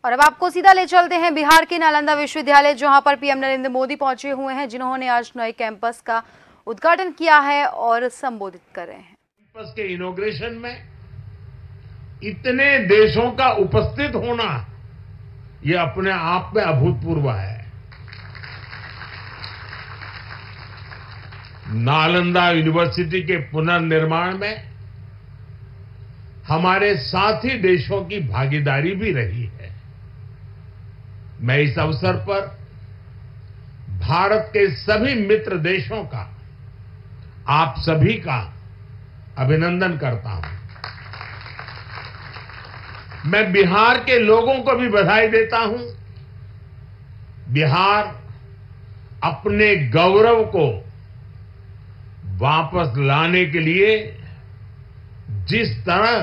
और अब आपको सीधा ले चलते हैं बिहार के नालंदा विश्वविद्यालय, जहां पर पीएम नरेंद्र मोदी पहुंचे हुए हैं, जिन्होंने आज नए कैंपस का उद्घाटन किया है और संबोधित कर रहे हैं। कैंपस के इनॉग्रेशन में इतने देशों का उपस्थित होना ये अपने आप में अभूतपूर्व है। नालंदा यूनिवर्सिटी के पुनर्निर्माण में हमारे साथी देशों की भागीदारी भी रही है। मैं इस अवसर पर भारत के सभी मित्र देशों का, आप सभी का अभिनंदन करता हूं। मैं बिहार के लोगों को भी बधाई देता हूं। बिहार अपने गौरव को वापस लाने के लिए जिस तरह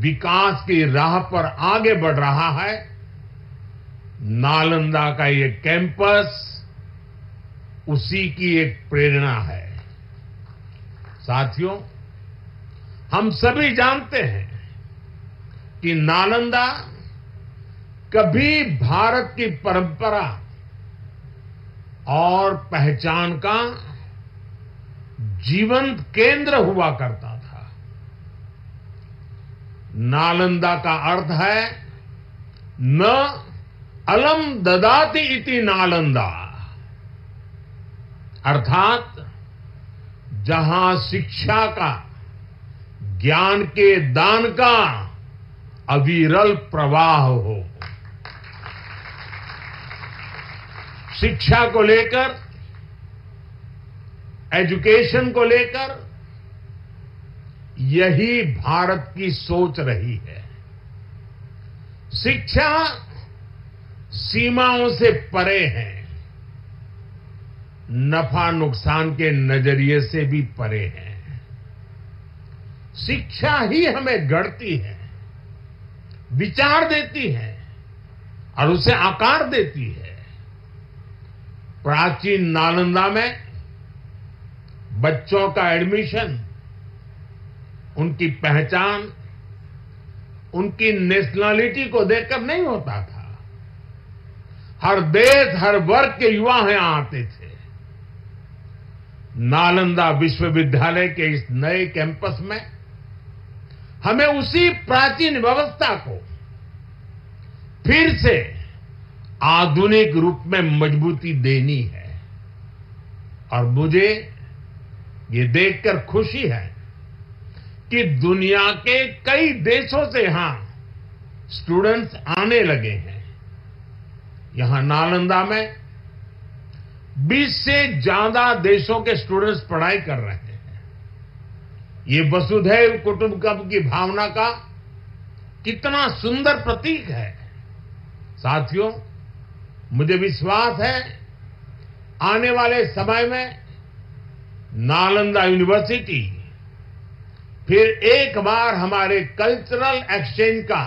विकास की राह पर आगे बढ़ रहा है, नालंदा का ये कैंपस उसी की एक प्रेरणा है। साथियों, हम सभी जानते हैं कि नालंदा कभी भारत की परंपरा और पहचान का जीवंत केंद्र हुआ करता था। नालंदा का अर्थ है न अलम ददाति इति नालंदा, अर्थात जहां शिक्षा का, ज्ञान के दान का अविरल प्रवाह हो। शिक्षा को लेकर, एजुकेशन को लेकर यही भारत की सोच रही है। शिक्षा सीमाओं से परे है, नफा नुकसान के नजरिए से भी परे है। शिक्षा ही हमें गढ़ती है, विचार देती है और उसे आकार देती है। प्राचीन नालंदा में बच्चों का एडमिशन, उनकी पहचान, उनकी नेशनलिटी को देखकर नहीं होता था। हर देश, हर वर्ग के युवा यहां आते थे। नालंदा विश्वविद्यालय के इस नए कैंपस में हमें उसी प्राचीन व्यवस्था को फिर से आधुनिक रूप में मजबूती देनी है। और मुझे ये देखकर खुशी है कि दुनिया के कई देशों से यहां स्टूडेंट्स आने लगे हैं। यहां नालंदा में 20 से ज्यादा देशों के स्टूडेंट्स पढ़ाई कर रहे हैं। ये वसुधैव कुटुंबकम की भावना का कितना सुंदर प्रतीक है। साथियों, मुझे विश्वास है आने वाले समय में नालंदा यूनिवर्सिटी फिर एक बार हमारे कल्चरल एक्सचेंज का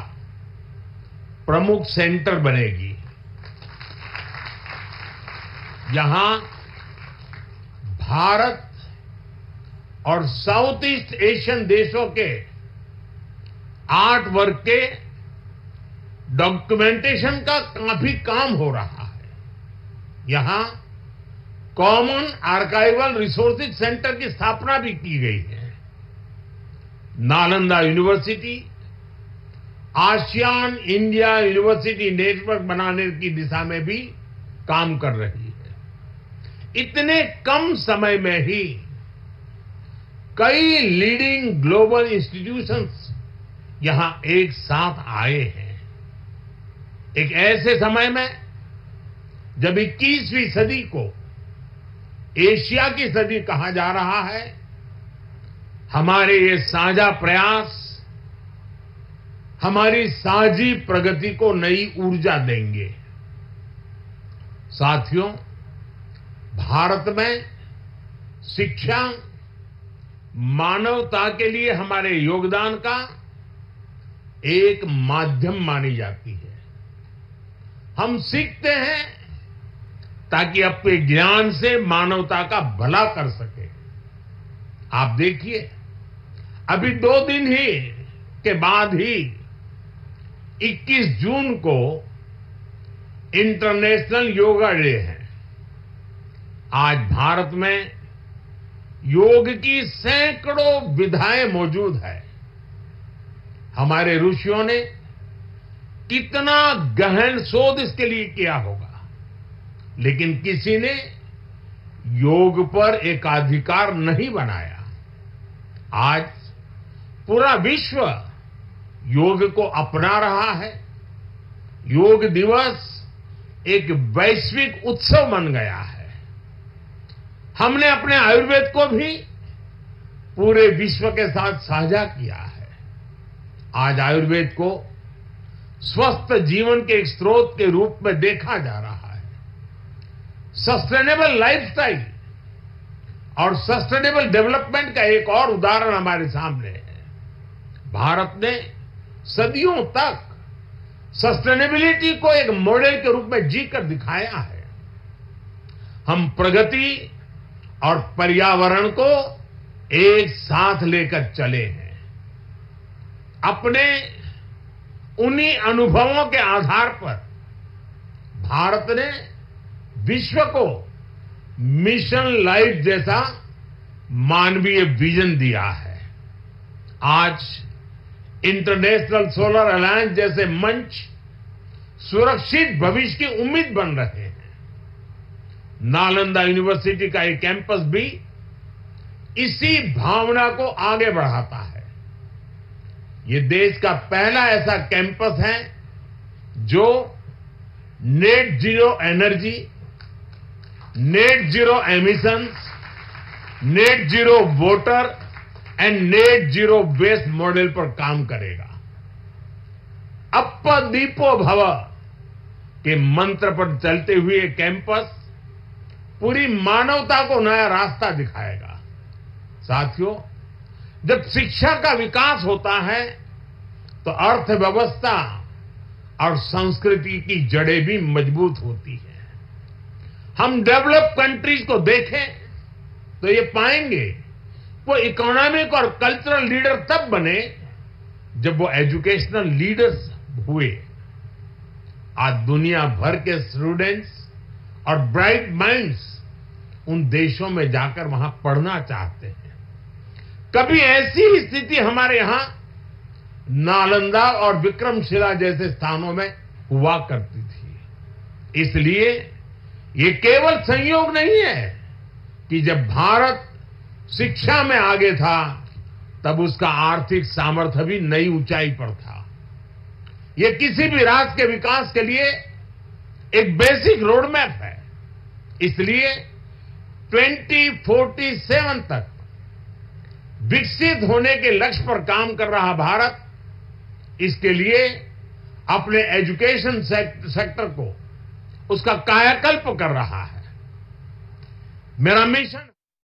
प्रमुख सेंटर बनेगी, जहां भारत और साउथ ईस्ट एशियन देशों के आर्ट वर्क के डॉक्यूमेंटेशन का काफी काम हो रहा है। यहां कॉमन आर्काइवल रिसोर्सेज सेंटर की स्थापना भी की गई है। Nalanda university ASEAN India university network बनाने की दिशा में भी काम कर रही है। इतने कम समय में ही कई लीडिंग ग्लोबल इंस्टीट्यूशंस यहां एक साथ आए हैं। एक ऐसे समय में जब 21वीं सदी को एशिया की सदी कहा जा रहा है, हमारे ये साझा प्रयास हमारी साझी प्रगति को नई ऊर्जा देंगे। साथियों, भारत में शिक्षा मानवता के लिए हमारे योगदान का एक माध्यम मानी जाती है। हम सीखते हैं ताकि अपने ज्ञान से मानवता का भला कर सके। आप देखिए, अभी 2 दिन ही के बाद ही 21 जून को इंटरनेशनल योगा डे है। आज भारत में योग की सैकड़ों विधाएं मौजूद है। हमारे ऋषियों ने कितना गहन शोध इसके लिए किया होगा, लेकिन किसी ने योग पर एकाधिकार नहीं बनाया। आज पूरा विश्व योग को अपना रहा है। योग दिवस एक वैश्विक उत्सव बन गया है। हमने अपने आयुर्वेद को भी पूरे विश्व के साथ साझा किया है। आज आयुर्वेद को स्वस्थ जीवन के एक स्रोत के रूप में देखा जा रहा है। सस्टेनेबल लाइफस्टाइल और सस्टेनेबल डेवलपमेंट का एक और उदाहरण हमारे सामने है। भारत ने सदियों तक सस्टेनेबिलिटी को एक मॉडल के रूप में जीकर दिखाया है। हम प्रगति और पर्यावरण को एक साथ लेकर चले हैं। अपने उन्हीं अनुभवों के आधार पर भारत ने विश्व को मिशन लाइफ जैसा मानवीय विजन दिया है। आज इंटरनेशनल सोलर अलायंस जैसे मंच सुरक्षित भविष्य की उम्मीद बन रहे हैं। नालंदा यूनिवर्सिटी का एक कैंपस भी इसी भावना को आगे बढ़ाता है। ये देश का पहला ऐसा कैंपस है जो net zero energy, net zero emissions, net zero water and net zero waste model पर काम करेगा। अप्प दीपो भव के मंत्र पर चलते हुए कैंपस पूरी मानवता को नया रास्ता दिखाएगा। साथियों, जब शिक्षा का विकास होता है तो अर्थव्यवस्था और संस्कृति की जड़ें भी मजबूत होती हैं। हम डेवलप कंट्रीज को देखें तो ये पाएंगे वो इकोनॉमिक और कल्चरल लीडर तब बने जब वो एजुकेशनल लीडर्स हुए। आज दुनिया भर के स्टूडेंट्स और ब्राइट माइंड्स उन देशों में जाकर वहां पढ़ना चाहते हैं। कभी ऐसी स्थिति हमारे यहां नालंदा और विक्रमशिला जैसे स्थानों में हुआ करती थी। इसलिए ये केवल संयोग नहीं है कि जब भारत शिक्षा में आगे था तब उसका आर्थिक सामर्थ्य भी नई ऊंचाई पर था। यह किसी भी राष्ट्र के विकास के लिए एक बेसिक रोड मैप है। इसलिए 2047 तक विकसित होने के लक्ष्य पर काम कर रहा भारत इसके लिए अपने एजुकेशन सेक्टर को उसका कायाकल्प कर रहा है। मेरा मिशन